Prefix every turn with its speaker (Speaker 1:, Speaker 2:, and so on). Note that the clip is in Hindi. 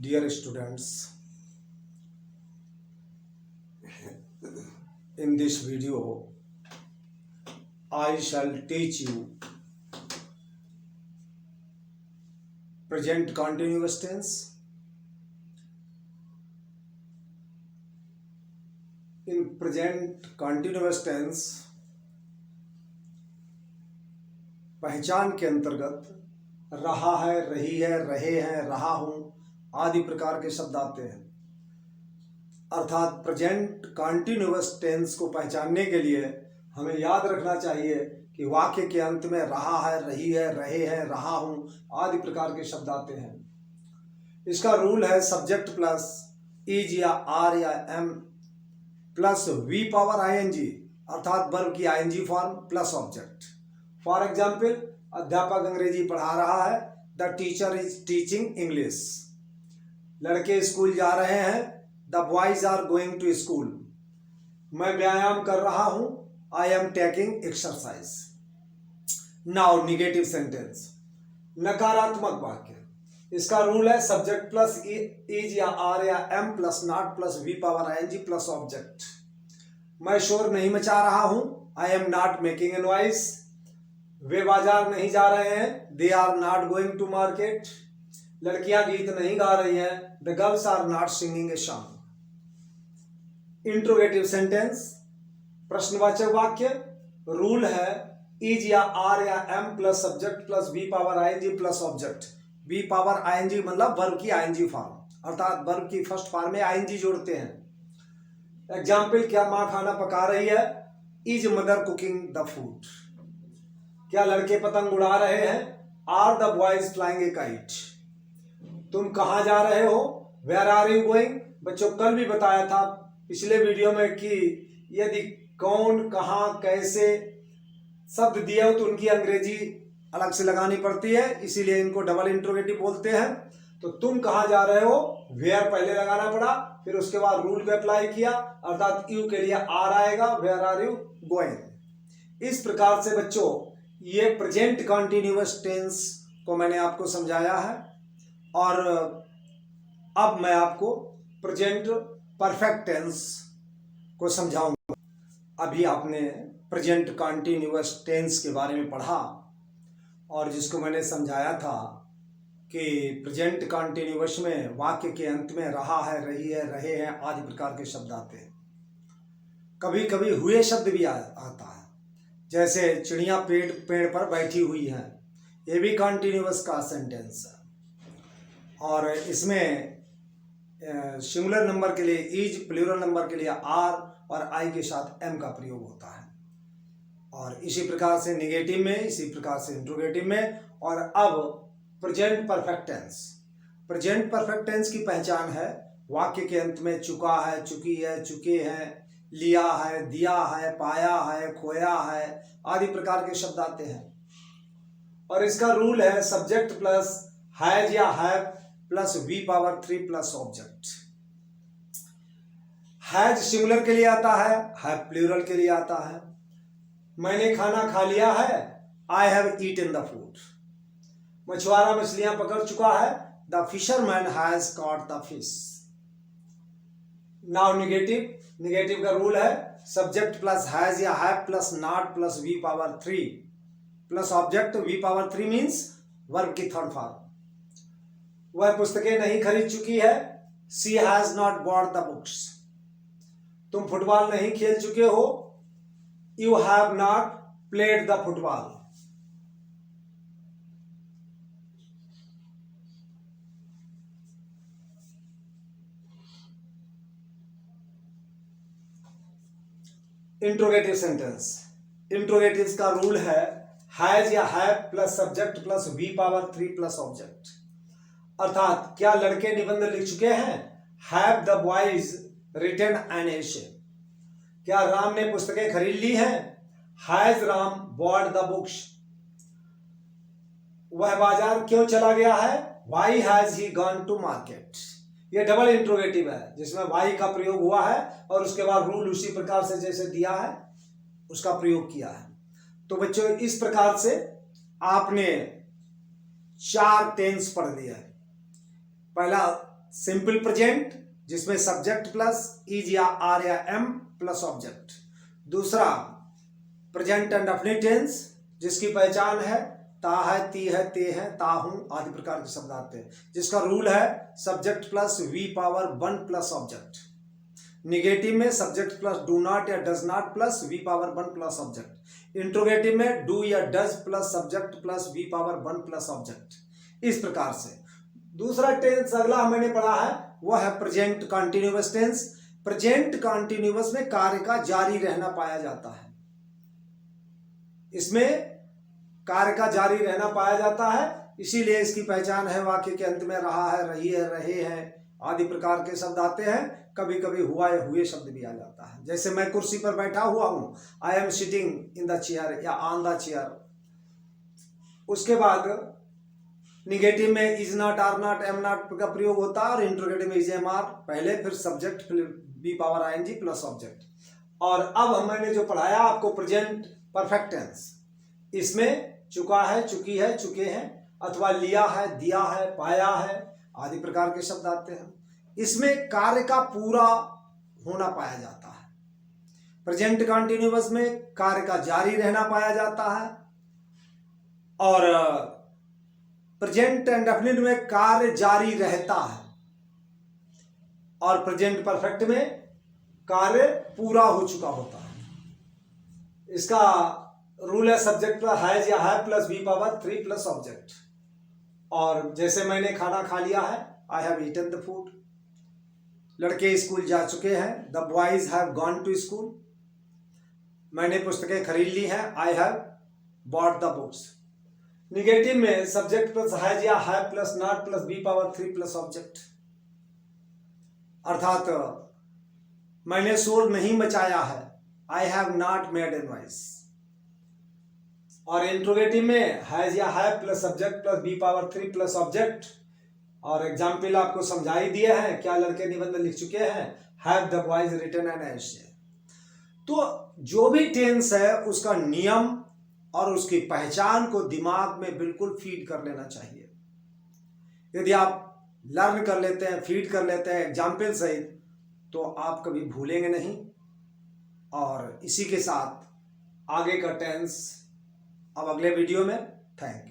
Speaker 1: Dear students, in this video I shall teach you present continuous tense. In present continuous tense पहचान के अंतर्गत रहा है, रही है, रहे हैं, रहा हूं आदि प्रकार के शब्द आते हैं। अर्थात प्रेजेंट कॉन्टिन्यूअस टेंस को पहचानने के लिए हमें याद रखना चाहिए कि वाक्य के अंत में रहा है, रही है, रहे हैं, रहा हूं आदि प्रकार के शब्द आते हैं। इसका रूल है सब्जेक्ट प्लस इज या आर या am plus V power ING, अर्थात वर्ब की ING form plus object. For example, अध्यापक अंग्रेजी पढ़ा रहा है, the teacher is teaching English. लड़के स्कूल जा रहे हैं, the boys are going to school. मैं व्यायाम कर रहा हूं, I am taking exercise. Now negative sentence, नकारात्मक वाक्य। इसका रूल है सब्जेक्ट प्लस इज या आर या am plus not plus V power ING plus object. मैं शोर नहीं मचा रहा हूं, I am not making a noise. वे बाजार नहीं जा रहे हैं, they are not going to market. लड़कियां गीत नहीं गा रही हैं, the girls are not singing a song. Interrogative sentence, प्रश्नवाचक वाक्य। रूल है इज या आर या am plus subject plus V power ING plus object. V power ING मतलब वर्ब की आईएनजी फॉर्म, अर्थात वर्ब की फर्स्ट फॉर्म में आईएनजी जोड़ते हैं। एग्जाम्पल, क्या माँ खाना पका रही है, is mother cooking the food. क्या लड़के पतंग उड़ा रहे हैं, are the boys flying a kite. तुम कहां जा रहे हो, वेयर आर यू गोइंग। बच्चों, कल भी बताया था पिछले वीडियो में कि यदि कौन, कहां, कैसे शब्द दिए हो तो उनकी अंग्रेजी अलग से लगानी पड़ती है, इसीलिए इनको डबल इंट्रोगेटिव बोलते हैं। तो तुम कहां जा रहे हो, वेयर पहले लगाना पड़ा, फिर उसके बाद रूल को अप्लाई किया, अर्थात यू के लिए आर आएगा, वेयर आर यू गोइंग। इस प्रकार से बच्चों ये प्रेजेंट कॉन्टिन्यूअस टेंस को मैंने आपको समझाया है, और अब मैं आपको प्रेजेंट परफेक्ट टेंस को समझाऊंगा। अभी आपने प्रेजेंट कॉन्टिन्यूअस टेंस के बारे में पढ़ा और जिसको मैंने समझाया था कि प्रेजेंट कॉन्टिन्यूअस में वाक्य के अंत में रहा है, रही है, रहे हैं आदि प्रकार के शब्द आते हैं। कभी कभी हुए शब्द भी आता है, जैसे चिड़िया पेड़ पर बैठी हुई है, ये भी कॉन्टिन्यूअस का सेंटेंस है। और इसमें सिंगुलर नंबर के लिए इज, प्लूरल नंबर के लिए आर और आई के साथ एम का प्रयोग होता है। और इसी प्रकार से निगेटिव में, इसी प्रकार से इंट्रोगेटिव में। और अब present perfect tense. Present perfect tense की पहचान है वाक्य के अंत में चुका है, चुकी है, चुके हैं, लिया है, दिया है, पाया है, खोया है आदि प्रकार के शब्द आते हैं। और इसका रूल है सब्जेक्ट प्लस हैज या have plus V power 3 plus object. Has singular के लिए आता है, हैव प्लूरल के लिए आता है। मैंने खाना खा लिया है, I have eaten the food. मछुआरा मछलियां पकड़ चुका है, the fisherman has caught the fish. Now negative. Negative का रूल है सब्जेक्ट प्लस हैज या have plus not plus V power 3 plus object. V power 3 means verb की थर्ड फॉर्म। वह पुस्तकें नहीं खरीद चुकी है, she has not bought the books. तुम फुटबॉल नहीं खेल चुके हो, you have not played the football. Interrogative sentence. Interrogative का रूल है हैज या have plus subject plus V power 3 plus object. अर्थात क्या लड़के निबंध लिख चुके हैं, have the boys written an essay. क्या राम ने पुस्तकें खरीद ली हैं, has Ram bought the books. वह बाजार क्यों चला गया है, why has he gone to market. यह डबल इंट्रोगेटिव है जिसमें वाई का प्रयोग हुआ है और उसके बाद रूल उसी प्रकार से जैसे दिया है उसका प्रयोग किया है। तो बच्चों, इस प्रकार से आपने 4 टेंस पढ़ लिया है। पहला सिंपल प्रेजेंट जिसमें सब्जेक्ट प्लस इज या आर या एम प्लस ऑब्जेक्ट। दूसरा प्रेजेंट इंडेफिनिट टेंस जिसकी पहचान है ता है, ती है, ते है, ता हूं आदि प्रकार के शब्द आते हैं, जिसका रूल है subject plus V power 1 plus object. Negative में सब्जेक्ट प्लस डू नॉट या does not plus V power 1 plus object. Interrogative में डू या does plus subject plus V power 1 plus object. इस प्रकार से दूसरा टेंस अगला मैंने पढ़ा है वह है present continuous tense. Present continuous में कार्य का जारी रहना पाया जाता है। इसमें कार्य का जारी रहना पाया जाता है, इसीलिए इसकी पहचान है वाक्य के अंत में रहा है, रही है, रहे हैं आदि प्रकार के शब्द आते हैं। कभी कभी हुआ या हुए शब्द भी आ जाता है, जैसे मैं कुर्सी पर बैठा हुआ हूं, I am sitting in the chair या ऑन द चेयर। उसके बाद निगेटिव में is not, are not, am not का प्रयोग होता है और इंट्रोगेटिव में इज एम आर पहले, फिर सब्जेक्ट, फिर B power I N G plus object. और अब मैंने जो पढ़ाया आपको प्रेजेंट परफेक्ट टेंस, इसमें चुका है, चुकी है, चुके हैं अथवा लिया है, दिया है, पाया है आदि प्रकार के शब्द आते हैं। इसमें कार्य का पूरा होना पाया जाता है। प्रेजेंट कॉन्टिन्यूअस में कार्य का जारी रहना पाया जाता है और प्रेजेंट इंडेफिनिट में कार्य जारी रहता है और प्रेजेंट परफेक्ट में कार्य पूरा हो चुका होता है। इसका रूल है सब्जेक्ट प्लस हैज या है plus B power 3 plus object. और जैसे मैंने खाना खा लिया है, I have eaten the food. लड़के स्कूल जा चुके हैं, the boys have gone to school. मैंने पुस्तकें खरीद ली हैं, I have bought the books. Negative में सब्जेक्ट प्लस हैज या है plus not plus B power 3 plus object, अर्थात मैंने शोर नहीं मचाया है, I have not made a noise. और इंट्रोगेटिव में हैज या है plus subject plus B power 3 plus object. और एग्जाम्पल आपको समझा ही दिए हैं, क्या लड़के निबंध लिख चुके हैं, have the boys written an essay. तो जो भी टेंस है उसका नियम और उसकी पहचान को दिमाग में बिल्कुल फीड कर लेना चाहिए। यदि आप लर्न कर लेते हैं, फीड कर लेते हैं एग्जाम्पल सहित, तो आप कभी भूलेंगे नहीं। और इसी के साथ आगे का टेंस अब अगले वीडियो में। Thank you.